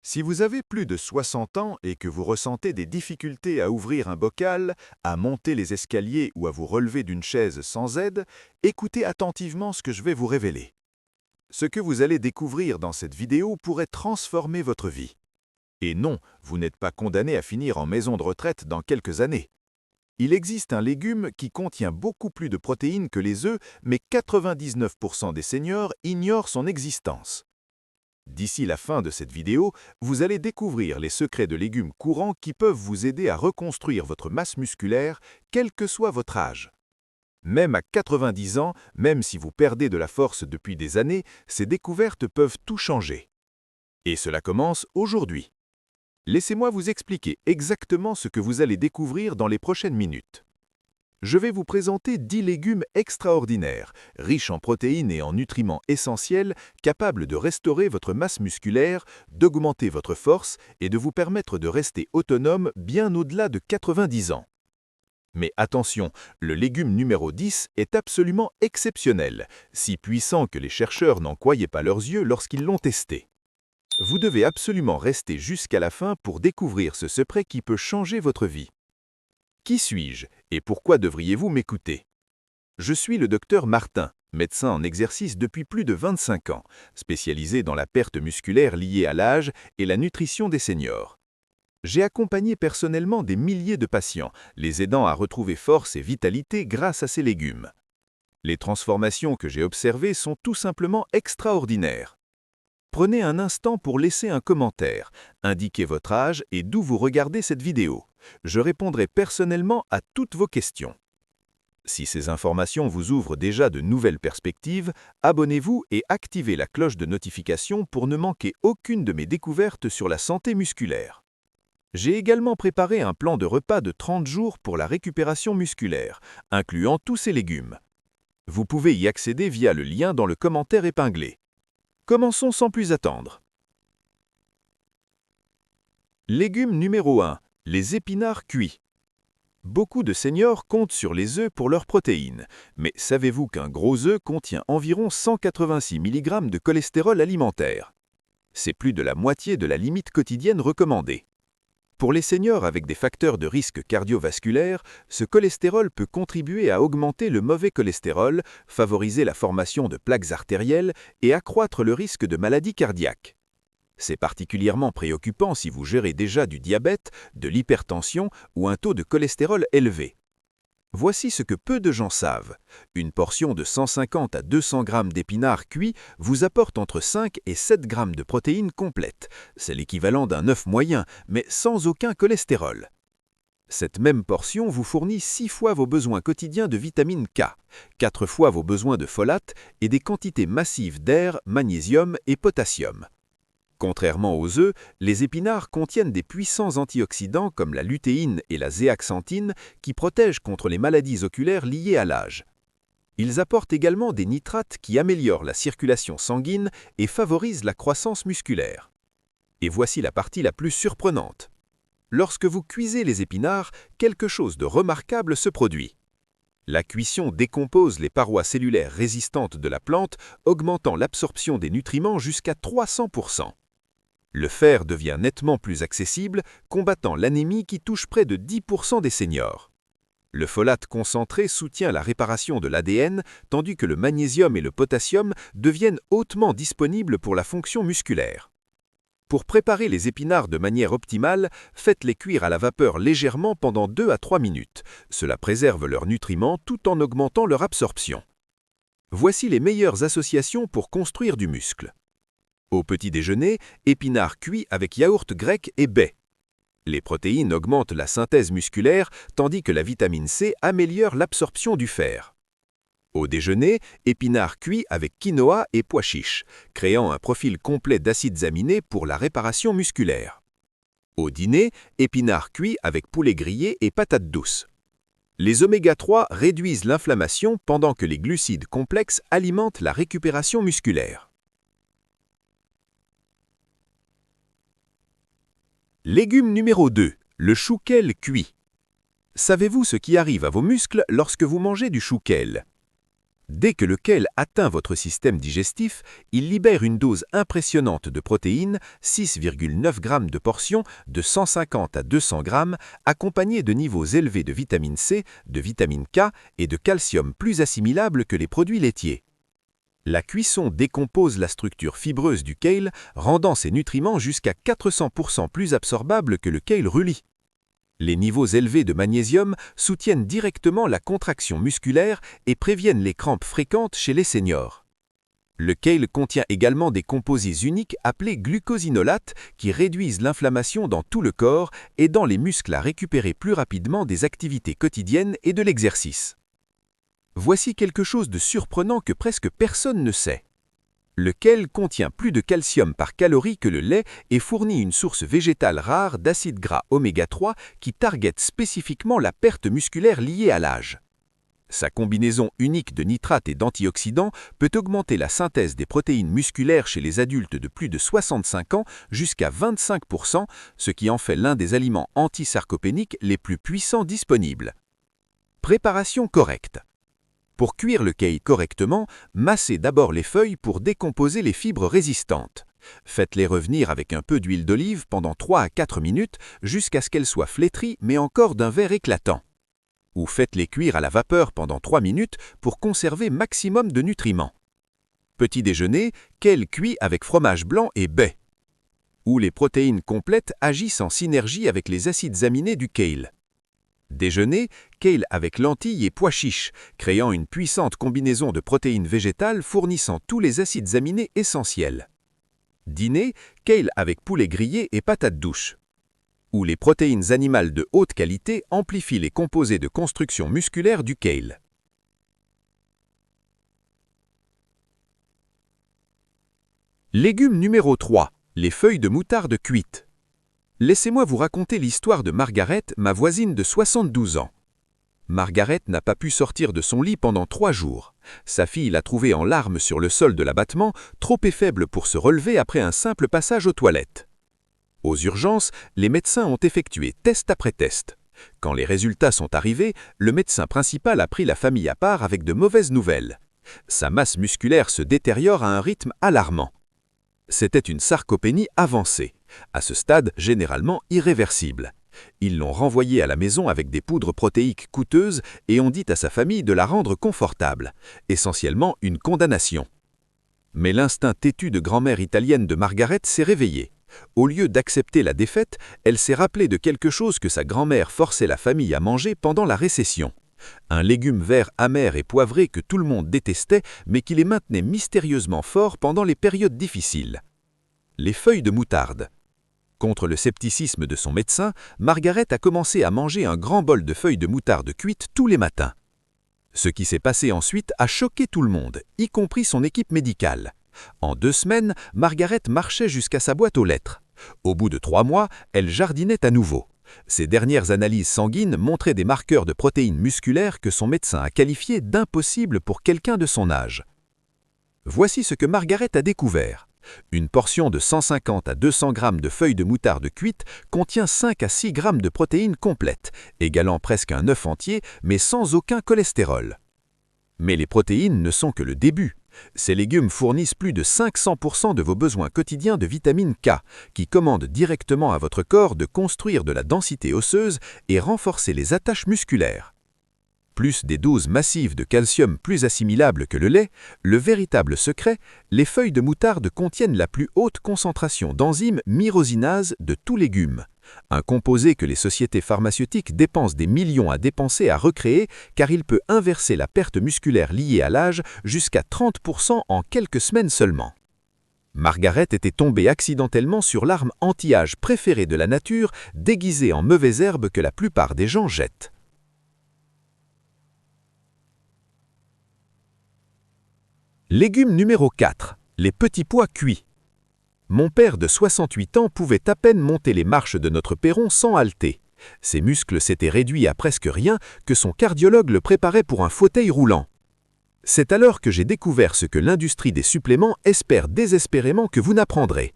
Si vous avez plus de 60 ans et que vous ressentez des difficultés à ouvrir un bocal, à monter les escaliers ou à vous relever d'une chaise sans aide, écoutez attentivement ce que je vais vous révéler. Ce que vous allez découvrir dans cette vidéo pourrait transformer votre vie. Et non, vous n'êtes pas condamné à finir en maison de retraite dans quelques années. Il existe un légume qui contient beaucoup plus de protéines que les œufs, mais 99% des seniors ignorent son existence. D'ici la fin de cette vidéo, vous allez découvrir les secrets de légumes courants qui peuvent vous aider à reconstruire votre masse musculaire, quel que soit votre âge. Même à 90 ans, même si vous perdez de la force depuis des années, ces découvertes peuvent tout changer. Et cela commence aujourd'hui. Laissez-moi vous expliquer exactement ce que vous allez découvrir dans les prochaines minutes. Je vais vous présenter 10 légumes extraordinaires, riches en protéines et en nutriments essentiels, capables de restaurer votre masse musculaire, d'augmenter votre force et de vous permettre de rester autonome bien au-delà de 90 ans. Mais attention, le légume numéro 10 est absolument exceptionnel, si puissant que les chercheurs n'en croyaient pas leurs yeux lorsqu'ils l'ont testé. Vous devez absolument rester jusqu'à la fin pour découvrir ce secret qui peut changer votre vie. Qui suis-je et pourquoi devriez-vous m'écouter? Je suis le docteur Martin, médecin en exercice depuis plus de 25 ans, spécialisé dans la perte musculaire liée à l'âge et la nutrition des seniors. J'ai accompagné personnellement des milliers de patients, les aidant à retrouver force et vitalité grâce à ces légumes. Les transformations que j'ai observées sont tout simplement extraordinaires. Prenez un instant pour laisser un commentaire, indiquez votre âge et d'où vous regardez cette vidéo. Je répondrai personnellement à toutes vos questions. Si ces informations vous ouvrent déjà de nouvelles perspectives, abonnez-vous et activez la cloche de notification pour ne manquer aucune de mes découvertes sur la santé musculaire. J'ai également préparé un plan de repas de 30 jours pour la récupération musculaire, incluant tous ces légumes. Vous pouvez y accéder via le lien dans le commentaire épinglé. Commençons sans plus attendre. Légume numéro 1. Les épinards cuits. Beaucoup de seniors comptent sur les œufs pour leurs protéines, mais savez-vous qu'un gros œuf contient environ 186 mg de cholestérol alimentaire? C'est plus de la moitié de la limite quotidienne recommandée. Pour les seniors avec des facteurs de risque cardiovasculaire, ce cholestérol peut contribuer à augmenter le mauvais cholestérol, favoriser la formation de plaques artérielles et accroître le risque de maladies cardiaques. C'est particulièrement préoccupant si vous gérez déjà du diabète, de l'hypertension ou un taux de cholestérol élevé. Voici ce que peu de gens savent. Une portion de 150 à 200 g d'épinards cuits vous apporte entre 5 et 7 g de protéines complètes. C'est l'équivalent d'un œuf moyen, mais sans aucun cholestérol. Cette même portion vous fournit 6 fois vos besoins quotidiens de vitamine K, 4 fois vos besoins de folate et des quantités massives d'air, magnésium et potassium. Contrairement aux œufs, les épinards contiennent des puissants antioxydants comme la lutéine et la zéaxanthine qui protègent contre les maladies oculaires liées à l'âge. Ils apportent également des nitrates qui améliorent la circulation sanguine et favorisent la croissance musculaire. Et voici la partie la plus surprenante. Lorsque vous cuisez les épinards, quelque chose de remarquable se produit. La cuisson décompose les parois cellulaires résistantes de la plante, augmentant l'absorption des nutriments jusqu'à 300%. Le fer devient nettement plus accessible, combattant l'anémie qui touche près de 10% des seniors. Le folate concentré soutient la réparation de l'ADN, tandis que le magnésium et le potassium deviennent hautement disponibles pour la fonction musculaire. Pour préparer les épinards de manière optimale, faites-les cuire à la vapeur légèrement pendant 2 à 3 minutes. Cela préserve leurs nutriments tout en augmentant leur absorption. Voici les meilleures associations pour construire du muscle. Au petit déjeuner, épinards cuits avec yaourt grec et baies. Les protéines augmentent la synthèse musculaire, tandis que la vitamine C améliore l'absorption du fer. Au déjeuner, épinards cuits avec quinoa et pois chiches, créant un profil complet d'acides aminés pour la réparation musculaire. Au dîner, épinards cuits avec poulet grillé et patates douces. Les oméga 3 réduisent l'inflammation pendant que les glucides complexes alimentent la récupération musculaire. Légume numéro 2, le chouquel cuit. Savez-vous ce qui arrive à vos muscles lorsque vous mangez du chouquel? Dès que le kale atteint votre système digestif, il libère une dose impressionnante de protéines, 6,9 g de portion de 150 à 200 g, accompagnée de niveaux élevés de vitamine C, de vitamine K et de calcium plus assimilables que les produits laitiers. La cuisson décompose la structure fibreuse du kale, rendant ces nutriments jusqu'à 400% plus absorbables que le kale roulis. Les niveaux élevés de magnésium soutiennent directement la contraction musculaire et préviennent les crampes fréquentes chez les seniors. Le kale contient également des composés uniques appelés glucosinolates qui réduisent l'inflammation dans tout le corps, aidant les muscles à récupérer plus rapidement des activités quotidiennes et de l'exercice. Voici quelque chose de surprenant que presque personne ne sait. Le kale contient plus de calcium par calorie que le lait et fournit une source végétale rare d'acides gras oméga 3 qui target spécifiquement la perte musculaire liée à l'âge. Sa combinaison unique de nitrates et d'antioxydants peut augmenter la synthèse des protéines musculaires chez les adultes de plus de 65 ans jusqu'à 25%, ce qui en fait l'un des aliments antisarcopéniques les plus puissants disponibles. Préparation correcte. Pour cuire le kale correctement, massez d'abord les feuilles pour décomposer les fibres résistantes. Faites-les revenir avec un peu d'huile d'olive pendant 3 à 4 minutes jusqu'à ce qu'elles soient flétries mais encore d'un vert éclatant. Ou faites-les cuire à la vapeur pendant 3 minutes pour conserver maximum de nutriments. Petit déjeuner, kale cuit avec fromage blanc et baies. Où les protéines complètes agissent en synergie avec les acides aminés du kale. Déjeuner, kale avec lentilles et pois chiches, créant une puissante combinaison de protéines végétales fournissant tous les acides aminés essentiels. Dîner, kale avec poulet grillé et patates douces. Où les protéines animales de haute qualité amplifient les composés de construction musculaire du kale. Légume numéro 3, les feuilles de moutarde cuites. Laissez-moi vous raconter l'histoire de Margaret, ma voisine de 72 ans. Margaret n'a pas pu sortir de son lit pendant 3 jours. Sa fille l'a trouvée en larmes sur le sol de l'abattement, trop faible pour se relever après un simple passage aux toilettes. Aux urgences, les médecins ont effectué test après test. Quand les résultats sont arrivés, le médecin principal a pris la famille à part avec de mauvaises nouvelles. Sa masse musculaire se détériore à un rythme alarmant. C'était une sarcopénie avancée, à ce stade généralement irréversible. Ils l'ont renvoyée à la maison avec des poudres protéiques coûteuses et ont dit à sa famille de la rendre confortable, essentiellement une condamnation. Mais l'instinct têtu de grand-mère italienne de Margaret s'est réveillé. Au lieu d'accepter la défaite, elle s'est rappelée de quelque chose que sa grand-mère forçait la famille à manger pendant la récession. Un légume vert amer et poivré que tout le monde détestait, mais qui les maintenait mystérieusement forts pendant les périodes difficiles. Les feuilles de moutarde. Contre le scepticisme de son médecin, Margaret a commencé à manger un grand bol de feuilles de moutarde cuites tous les matins. Ce qui s'est passé ensuite a choqué tout le monde, y compris son équipe médicale. En 2 semaines, Margaret marchait jusqu'à sa boîte aux lettres. Au bout de 3 mois, elle jardinait à nouveau. Ses dernières analyses sanguines montraient des marqueurs de protéines musculaires que son médecin a qualifiés d'impossibles pour quelqu'un de son âge. Voici ce que Margaret a découvert. Une portion de 150 à 200 g de feuilles de moutarde cuites contient 5 à 6 g de protéines complètes, égalant presque un œuf entier, mais sans aucun cholestérol. Mais les protéines ne sont que le début. Ces légumes fournissent plus de 500% de vos besoins quotidiens de vitamine K, qui commande directement à votre corps de construire de la densité osseuse et renforcer les attaches musculaires. Plus des doses massives de calcium plus assimilables que le lait, le véritable secret, les feuilles de moutarde contiennent la plus haute concentration d'enzymes myrosinases de tout légume. Un composé que les sociétés pharmaceutiques dépensent des millions à dépenser à recréer car il peut inverser la perte musculaire liée à l'âge jusqu'à 30% en quelques semaines seulement. Margaret était tombée accidentellement sur l'arme anti-âge préférée de la nature, déguisée en mauvaise herbe que la plupart des gens jettent. Légume numéro 4. Les petits pois cuits. Mon père de 68 ans pouvait à peine monter les marches de notre perron sans halter. Ses muscles s'étaient réduits à presque rien que son cardiologue le préparait pour un fauteuil roulant. C'est alors que j'ai découvert ce que l'industrie des suppléments espère désespérément que vous n'apprendrez.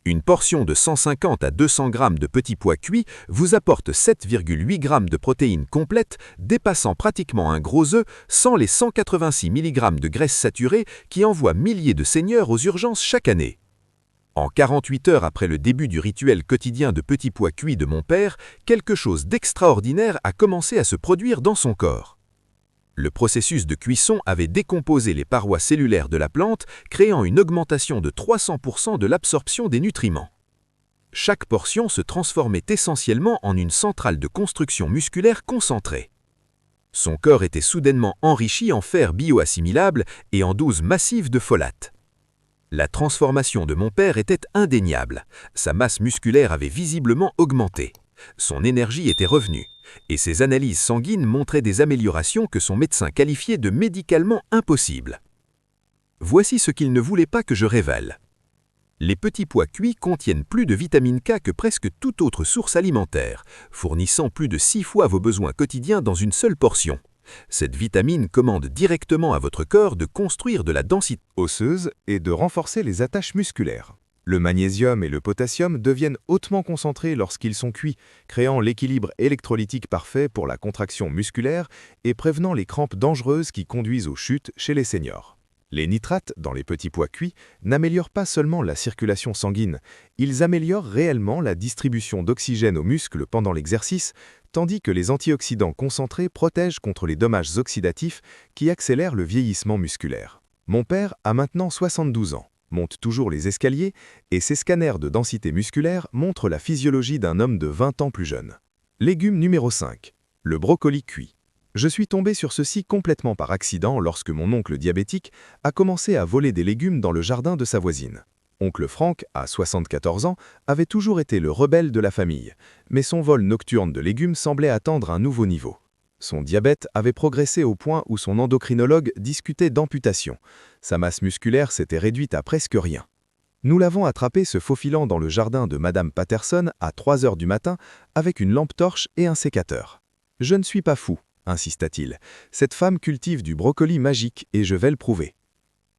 Une portion de 150 à 200 g de petits pois cuits vous apporte 7,8 g de protéines complètes, dépassant pratiquement un gros œuf sans les 186 mg de graisse saturée qui envoient milliers de seniors aux urgences chaque année. En 48 heures après le début du rituel quotidien de petits pois cuits de mon père, quelque chose d'extraordinaire a commencé à se produire dans son corps. Le processus de cuisson avait décomposé les parois cellulaires de la plante, créant une augmentation de 300% de l'absorption des nutriments. Chaque portion se transformait essentiellement en une centrale de construction musculaire concentrée. Son corps était soudainement enrichi en fer bioassimilable et en doses massives de folate. La transformation de mon père était indéniable. Sa masse musculaire avait visiblement augmenté. Son énergie était revenue, et ses analyses sanguines montraient des améliorations que son médecin qualifiait de médicalement impossibles. Voici ce qu'il ne voulait pas que je révèle. Les petits pois cuits contiennent plus de vitamine K que presque toute autre source alimentaire, fournissant plus de 6 fois vos besoins quotidiens dans une seule portion. Cette vitamine commande directement à votre corps de construire de la densité osseuse et de renforcer les attaches musculaires. Le magnésium et le potassium deviennent hautement concentrés lorsqu'ils sont cuits, créant l'équilibre électrolytique parfait pour la contraction musculaire et prévenant les crampes dangereuses qui conduisent aux chutes chez les seniors. Les nitrates dans les petits pois cuits n'améliorent pas seulement la circulation sanguine, ils améliorent réellement la distribution d'oxygène aux muscles pendant l'exercice, tandis que les antioxydants concentrés protègent contre les dommages oxydatifs qui accélèrent le vieillissement musculaire. Mon père a maintenant 72 ans, monte toujours les escaliers et ses scanners de densité musculaire montrent la physiologie d'un homme de 20 ans plus jeune. Légume numéro 5. Le brocoli cuit. Je suis tombé sur ceci complètement par accident lorsque mon oncle diabétique a commencé à voler des légumes dans le jardin de sa voisine. Oncle Franck, à 74 ans, avait toujours été le rebelle de la famille, mais son vol nocturne de légumes semblait atteindre un nouveau niveau. Son diabète avait progressé au point où son endocrinologue discutait d'amputation. Sa masse musculaire s'était réduite à presque rien. Nous l'avons attrapé se faufilant dans le jardin de Madame Patterson à 3 heures du matin avec une lampe torche et un sécateur. « Je ne suis pas fou », insista-t-il. « Cette femme cultive du brocoli magique et je vais le prouver. »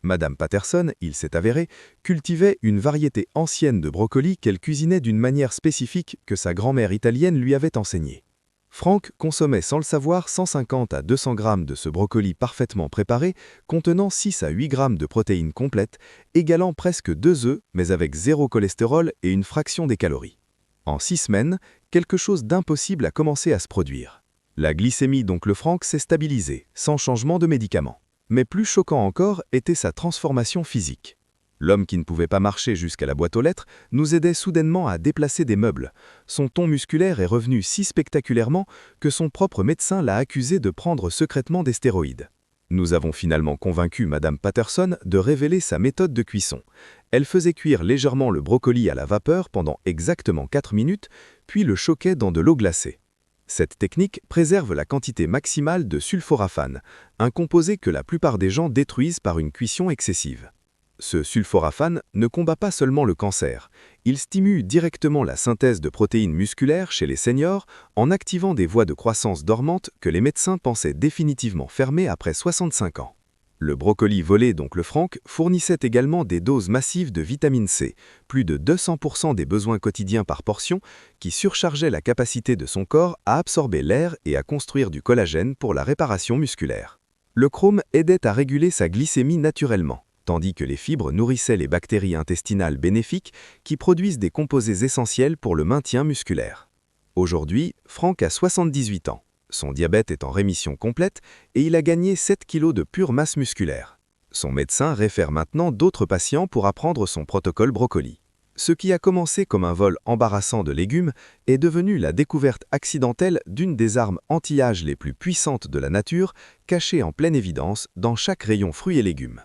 Madame Patterson, il s'est avéré, cultivait une variété ancienne de brocoli qu'elle cuisinait d'une manière spécifique que sa grand-mère italienne lui avait enseignée. Franck consommait sans le savoir 150 à 200 grammes de ce brocoli parfaitement préparé, contenant 6 à 8 grammes de protéines complètes, égalant presque 2 œufs, mais avec 0 cholestérol et une fraction des calories. En 6 semaines, quelque chose d'impossible a commencé à se produire. La glycémie d'oncle Franck s'est stabilisée, sans changement de médicaments. Mais plus choquant encore était sa transformation physique. L'homme qui ne pouvait pas marcher jusqu'à la boîte aux lettres nous aidait soudainement à déplacer des meubles. Son ton musculaire est revenu si spectaculairement que son propre médecin l'a accusé de prendre secrètement des stéroïdes. Nous avons finalement convaincu Madame Patterson de révéler sa méthode de cuisson. Elle faisait cuire légèrement le brocoli à la vapeur pendant exactement 4 minutes, puis le choquait dans de l'eau glacée. Cette technique préserve la quantité maximale de sulforaphane, un composé que la plupart des gens détruisent par une cuisson excessive. Ce sulforaphane ne combat pas seulement le cancer, il stimule directement la synthèse de protéines musculaires chez les seniors en activant des voies de croissance dormantes que les médecins pensaient définitivement fermées après 65 ans. Le brocoli volé d'oncle Franck fournissait également des doses massives de vitamine C, plus de 200% des besoins quotidiens par portion, qui surchargeaient la capacité de son corps à absorber l'air et à construire du collagène pour la réparation musculaire. Le chrome aidait à réguler sa glycémie naturellement, tandis que les fibres nourrissaient les bactéries intestinales bénéfiques qui produisent des composés essentiels pour le maintien musculaire. Aujourd'hui, Franck a 78 ans. Son diabète est en rémission complète et il a gagné 7 kg de pure masse musculaire. Son médecin réfère maintenant d'autres patients pour apprendre son protocole brocoli. Ce qui a commencé comme un vol embarrassant de légumes est devenu la découverte accidentelle d'une des armes anti-âge les plus puissantes de la nature, cachée en pleine évidence dans chaque rayon fruits et légumes.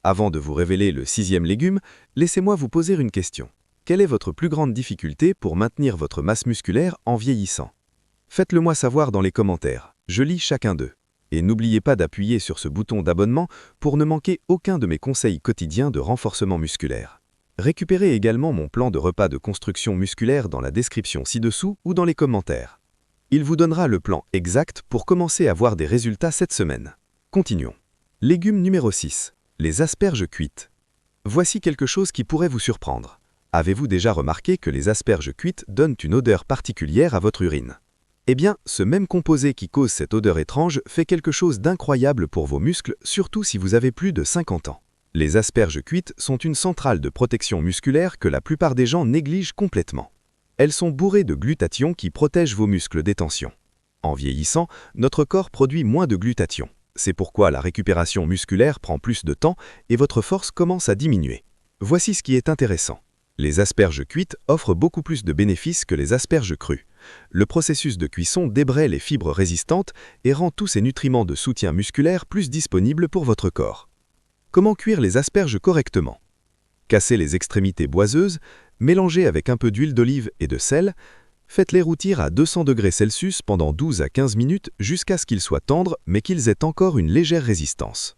Avant de vous révéler le 6e légume, laissez-moi vous poser une question. Quelle est votre plus grande difficulté pour maintenir votre masse musculaire en vieillissant ? Faites-le moi savoir dans les commentaires, je lis chacun d'eux. Et n'oubliez pas d'appuyer sur ce bouton d'abonnement pour ne manquer aucun de mes conseils quotidiens de renforcement musculaire. Récupérez également mon plan de repas de construction musculaire dans la description ci-dessous ou dans les commentaires. Il vous donnera le plan exact pour commencer à voir des résultats cette semaine. Continuons. Légume numéro 6. Les asperges cuites. Voici quelque chose qui pourrait vous surprendre. Avez-vous déjà remarqué que les asperges cuites donnent une odeur particulière à votre urine? Eh bien, ce même composé qui cause cette odeur étrange fait quelque chose d'incroyable pour vos muscles, surtout si vous avez plus de 50 ans. Les asperges cuites sont une centrale de protection musculaire que la plupart des gens négligent complètement. Elles sont bourrées de glutathion qui protègent vos muscles des tensions. En vieillissant, notre corps produit moins de glutathion. C'est pourquoi la récupération musculaire prend plus de temps et votre force commence à diminuer. Voici ce qui est intéressant. Les asperges cuites offrent beaucoup plus de bénéfices que les asperges crues. Le processus de cuisson débraie les fibres résistantes et rend tous ces nutriments de soutien musculaire plus disponibles pour votre corps. Comment cuire les asperges correctement? Cassez les extrémités boiseuses, mélangez avec un peu d'huile d'olive et de sel, faites-les rôtir à 200 degrés Celsius pendant 12 à 15 minutes jusqu'à ce qu'ils soient tendres mais qu'ils aient encore une légère résistance.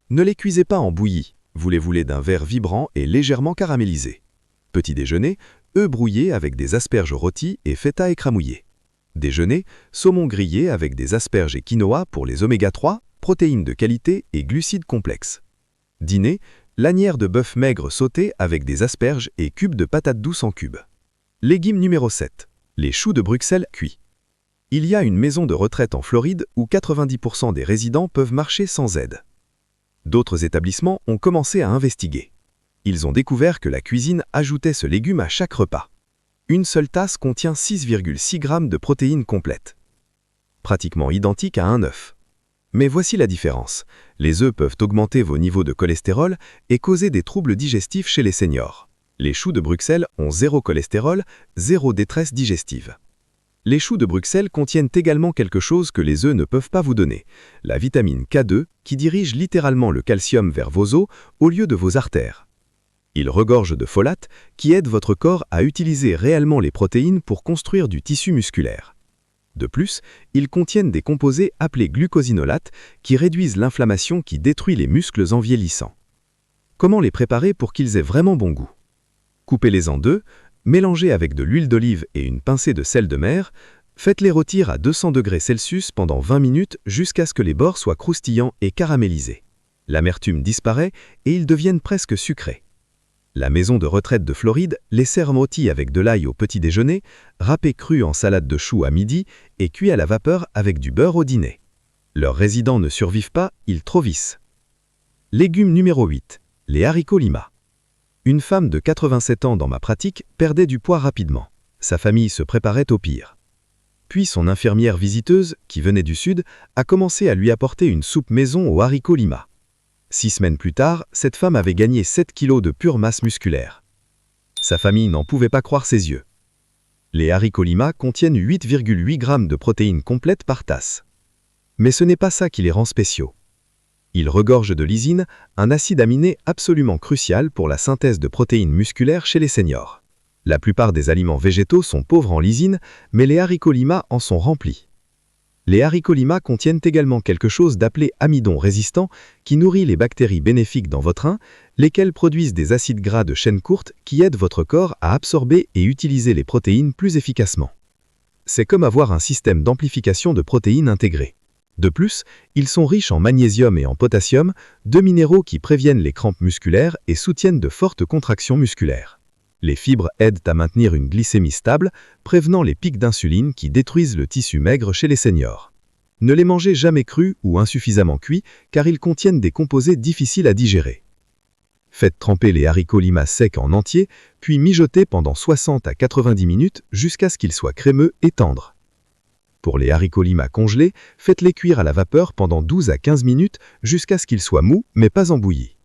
Ne les cuisez pas en bouillie, vous les voulez d'un vert vibrant et légèrement caramélisé. Petit déjeuner, œufs brouillés avec des asperges rôties et feta écramouillé. Déjeuner, saumon grillé avec des asperges et quinoa pour les oméga 3, protéines de qualité et glucides complexes. Dîner, lanière de bœuf maigre sautée avec des asperges et cubes de patates douces en cubes. Légumes numéro 7. Les choux de Bruxelles cuits. Il y a une maison de retraite en Floride où 90% des résidents peuvent marcher sans aide. D'autres établissements ont commencé à investiguer. Ils ont découvert que la cuisine ajoutait ce légume à chaque repas. Une seule tasse contient 6,6 g de protéines complètes. Pratiquement identique à un œuf. Mais voici la différence. Les œufs peuvent augmenter vos niveaux de cholestérol et causer des troubles digestifs chez les seniors. Les choux de Bruxelles ont zéro cholestérol, zéro détresse digestive. Les choux de Bruxelles contiennent également quelque chose que les œufs ne peuvent pas vous donner, la vitamine K2 qui dirige littéralement le calcium vers vos os au lieu de vos artères. Ils regorgent de folate qui aide votre corps à utiliser réellement les protéines pour construire du tissu musculaire. De plus, ils contiennent des composés appelés glucosinolates qui réduisent l'inflammation qui détruit les muscles en vieillissant. Comment les préparer pour qu'ils aient vraiment bon goût? Coupez-les en deux, mélangez avec de l'huile d'olive et une pincée de sel de mer, faites-les rôtir à 200 degrés Celsius pendant 20 minutes jusqu'à ce que les bords soient croustillants et caramélisés. L'amertume disparaît et ils deviennent presque sucrés. La maison de retraite de Floride les sert rôtis avec de l'ail au petit déjeuner, râpés crus en salade de choux à midi et cuits à la vapeur avec du beurre au dîner. Leurs résidents ne survivent pas, ils trovissent. Légume numéro 8. Les haricots lima. Une femme de 87 ans dans ma pratique perdait du poids rapidement. Sa famille se préparait au pire. Puis son infirmière visiteuse, qui venait du sud, a commencé à lui apporter une soupe maison aux haricots lima. 6 semaines plus tard, cette femme avait gagné 7 kilos de pure masse musculaire. Sa famille n'en pouvait pas croire ses yeux. Les haricots lima contiennent 8,8 g de protéines complètes par tasse. Mais ce n'est pas ça qui les rend spéciaux. Ils regorgent de lysine, un acide aminé absolument crucial pour la synthèse de protéines musculaires chez les seniors. La plupart des aliments végétaux sont pauvres en lysine, mais les haricots lima en sont remplis. Les haricots lima contiennent également quelque chose d'appelé amidon résistant qui nourrit les bactéries bénéfiques dans votre rein, lesquelles produisent des acides gras de chaîne courte qui aident votre corps à absorber et utiliser les protéines plus efficacement. C'est comme avoir un système d'amplification de protéines intégré. De plus, ils sont riches en magnésium et en potassium, deux minéraux qui préviennent les crampes musculaires et soutiennent de fortes contractions musculaires. Les fibres aident à maintenir une glycémie stable, prévenant les pics d'insuline qui détruisent le tissu maigre chez les seniors. Ne les mangez jamais crus ou insuffisamment cuits car ils contiennent des composés difficiles à digérer. Faites tremper les haricots lima secs en entier, puis mijoter pendant 60 à 90 minutes jusqu'à ce qu'ils soient crémeux et tendres. Pour les haricots lima congelés, faites-les cuire à la vapeur pendant 12 à 15 minutes jusqu'à ce qu'ils soient mous mais pas embouillis.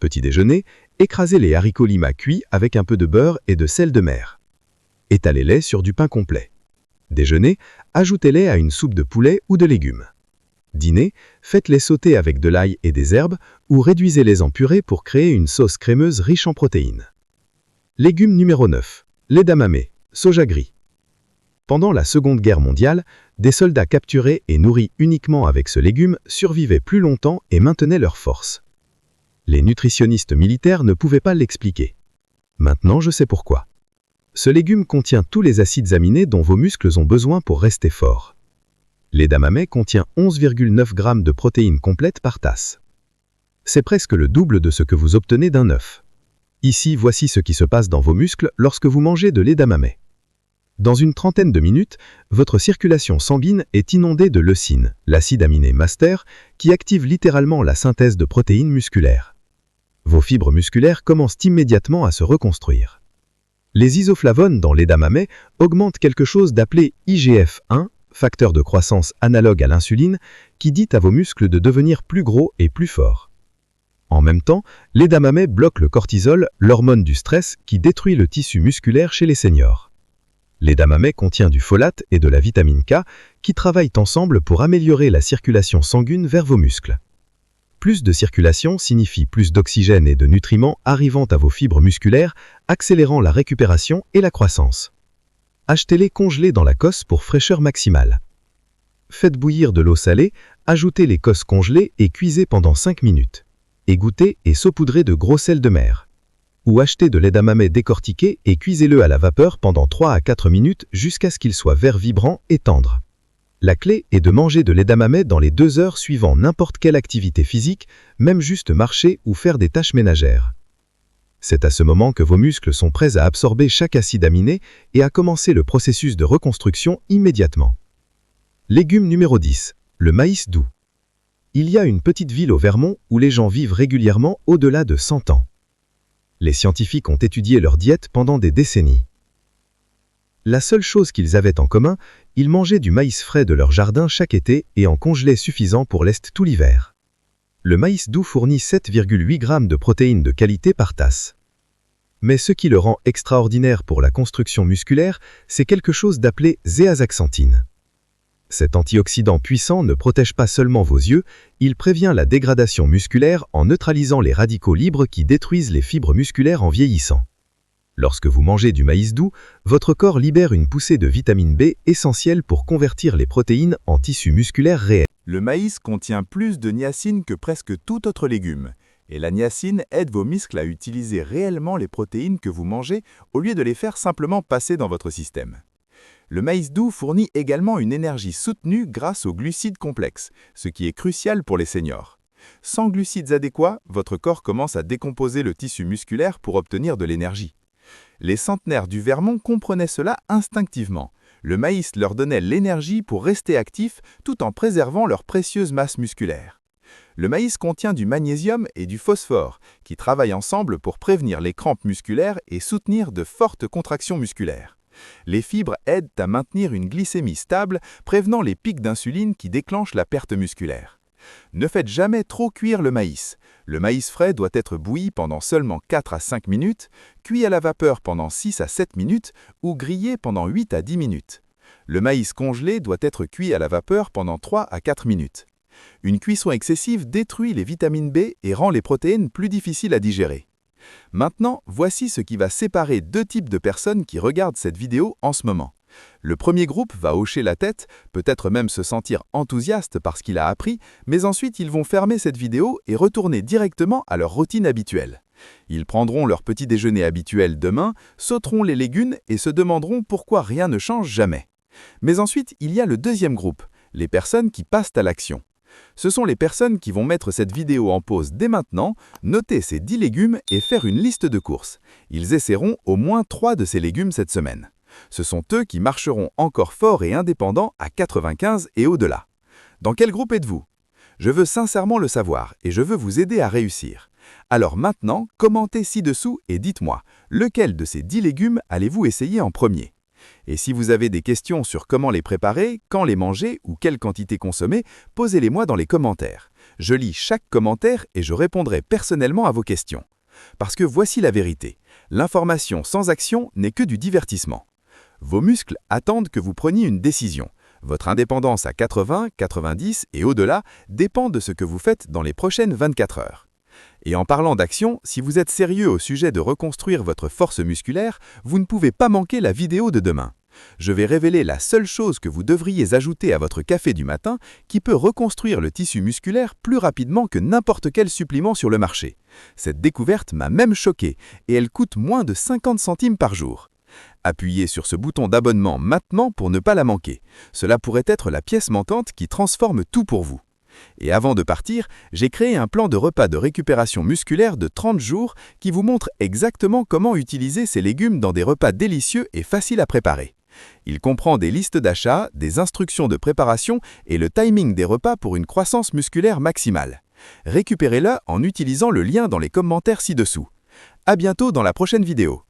Petit déjeuner, écrasez les haricots lima cuits avec un peu de beurre et de sel de mer. Étalez-les sur du pain complet. Déjeuner, ajoutez-les à une soupe de poulet ou de légumes. Dîner, faites-les sauter avec de l'ail et des herbes ou réduisez-les en purée pour créer une sauce crémeuse riche en protéines. Légume numéro 9. L'edamame, soja gris. Pendant la Seconde Guerre mondiale, des soldats capturés et nourris uniquement avec ce légume survivaient plus longtemps et maintenaient leur force. Les nutritionnistes militaires ne pouvaient pas l'expliquer. Maintenant, je sais pourquoi. Ce légume contient tous les acides aminés dont vos muscles ont besoin pour rester forts. L'edamame contient 11,9 g de protéines complètes par tasse. C'est presque le double de ce que vous obtenez d'un œuf. Ici, voici ce qui se passe dans vos muscles lorsque vous mangez de l'edamame. Dans une trentaine de minutes, votre circulation sanguine est inondée de leucine, l'acide aminé master, qui active littéralement la synthèse de protéines musculaires. Vos fibres musculaires commencent immédiatement à se reconstruire. Les isoflavones dans l'edamame augmentent quelque chose d'appelé IGF-1, facteur de croissance analogue à l'insuline, qui dit à vos muscles de devenir plus gros et plus forts. En même temps, l'edamame bloque le cortisol, l'hormone du stress qui détruit le tissu musculaire chez les seniors. L'edamame contient du folate et de la vitamine K qui travaillent ensemble pour améliorer la circulation sanguine vers vos muscles. Plus de circulation signifie plus d'oxygène et de nutriments arrivant à vos fibres musculaires, accélérant la récupération et la croissance. Achetez-les congelés dans la cosse pour fraîcheur maximale. Faites bouillir de l'eau salée, ajoutez les cosses congelées et cuisez pendant 5 minutes. Égouttez et saupoudrez de gros sel de mer. Ou achetez de l'edamame décortiqué et cuisez-le à la vapeur pendant 3 à 4 minutes jusqu'à ce qu'il soit vert vibrant et tendre. La clé est de manger de l'edamame dans les 2 heures suivant n'importe quelle activité physique, même juste marcher ou faire des tâches ménagères. C'est à ce moment que vos muscles sont prêts à absorber chaque acide aminé et à commencer le processus de reconstruction immédiatement. Légume numéro 10. Le maïs doux. Il y a une petite ville au Vermont où les gens vivent régulièrement au-delà de 100 ans. Les scientifiques ont étudié leur diète pendant des décennies. La seule chose qu'ils avaient en commun, ils mangeaient du maïs frais de leur jardin chaque été et en congelaient suffisant pour l'Est tout l'hiver. Le maïs doux fournit 7,8 grammes de protéines de qualité par tasse. Mais ce qui le rend extraordinaire pour la construction musculaire, c'est quelque chose d'appelé zéazaxanthine. Cet antioxydant puissant ne protège pas seulement vos yeux, il prévient la dégradation musculaire en neutralisant les radicaux libres qui détruisent les fibres musculaires en vieillissant. Lorsque vous mangez du maïs doux, votre corps libère une poussée de vitamine B essentielle pour convertir les protéines en tissus musculaires réels. Le maïs contient plus de niacine que presque tout autre légume. Et la niacine aide vos muscles à utiliser réellement les protéines que vous mangez au lieu de les faire simplement passer dans votre système. Le maïs doux fournit également une énergie soutenue grâce aux glucides complexes, ce qui est crucial pour les seniors. Sans glucides adéquats, votre corps commence à décomposer le tissu musculaire pour obtenir de l'énergie. Les centenaires du Vermont comprenaient cela instinctivement. Le maïs leur donnait l'énergie pour rester actifs tout en préservant leur précieuse masse musculaire. Le maïs contient du magnésium et du phosphore, qui travaillent ensemble pour prévenir les crampes musculaires et soutenir de fortes contractions musculaires. Les fibres aident à maintenir une glycémie stable, prévenant les pics d'insuline qui déclenchent la perte musculaire. Ne faites jamais trop cuire le maïs. Le maïs frais doit être bouilli pendant seulement 4 à 5 minutes, cuit à la vapeur pendant 6 à 7 minutes ou grillé pendant 8 à 10 minutes. Le maïs congelé doit être cuit à la vapeur pendant 3 à 4 minutes. Une cuisson excessive détruit les vitamines B et rend les protéines plus difficiles à digérer. Maintenant, voici ce qui va séparer 2 types de personnes qui regardent cette vidéo en ce moment. Le premier groupe va hocher la tête, peut-être même se sentir enthousiaste parce qu'il a appris, mais ensuite ils vont fermer cette vidéo et retourner directement à leur routine habituelle. Ils prendront leur petit déjeuner habituel demain, sauteront les légumes et se demanderont pourquoi rien ne change jamais. Mais ensuite, il y a le deuxième groupe, les personnes qui passent à l'action. Ce sont les personnes qui vont mettre cette vidéo en pause dès maintenant, noter ces 10 légumes et faire une liste de courses. Ils essaieront au moins 3 de ces légumes cette semaine. Ce sont eux qui marcheront encore forts et indépendants à 95 et au-delà. Dans quel groupe êtes-vous? Je veux sincèrement le savoir et je veux vous aider à réussir. Alors maintenant, commentez ci-dessous et dites-moi, lequel de ces 10 légumes allez-vous essayer en premier? Et si vous avez des questions sur comment les préparer, quand les manger ou quelle quantité consommer, posez-les-moi dans les commentaires. Je lis chaque commentaire et je répondrai personnellement à vos questions. Parce que voici la vérité, l'information sans action n'est que du divertissement. Vos muscles attendent que vous preniez une décision. Votre indépendance à 80, 90 et au-delà dépend de ce que vous faites dans les prochaines 24 heures. Et en parlant d'action, si vous êtes sérieux au sujet de reconstruire votre force musculaire, vous ne pouvez pas manquer la vidéo de demain. Je vais révéler la seule chose que vous devriez ajouter à votre café du matin qui peut reconstruire le tissu musculaire plus rapidement que n'importe quel supplément sur le marché. Cette découverte m'a même choqué et elle coûte moins de 50 centimes par jour. Appuyez sur ce bouton d'abonnement maintenant pour ne pas la manquer. Cela pourrait être la pièce manquante qui transforme tout pour vous. Et avant de partir, j'ai créé un plan de repas de récupération musculaire de 30 jours qui vous montre exactement comment utiliser ces légumes dans des repas délicieux et faciles à préparer. Il comprend des listes d'achats, des instructions de préparation et le timing des repas pour une croissance musculaire maximale. Récupérez-le en utilisant le lien dans les commentaires ci-dessous. À bientôt dans la prochaine vidéo.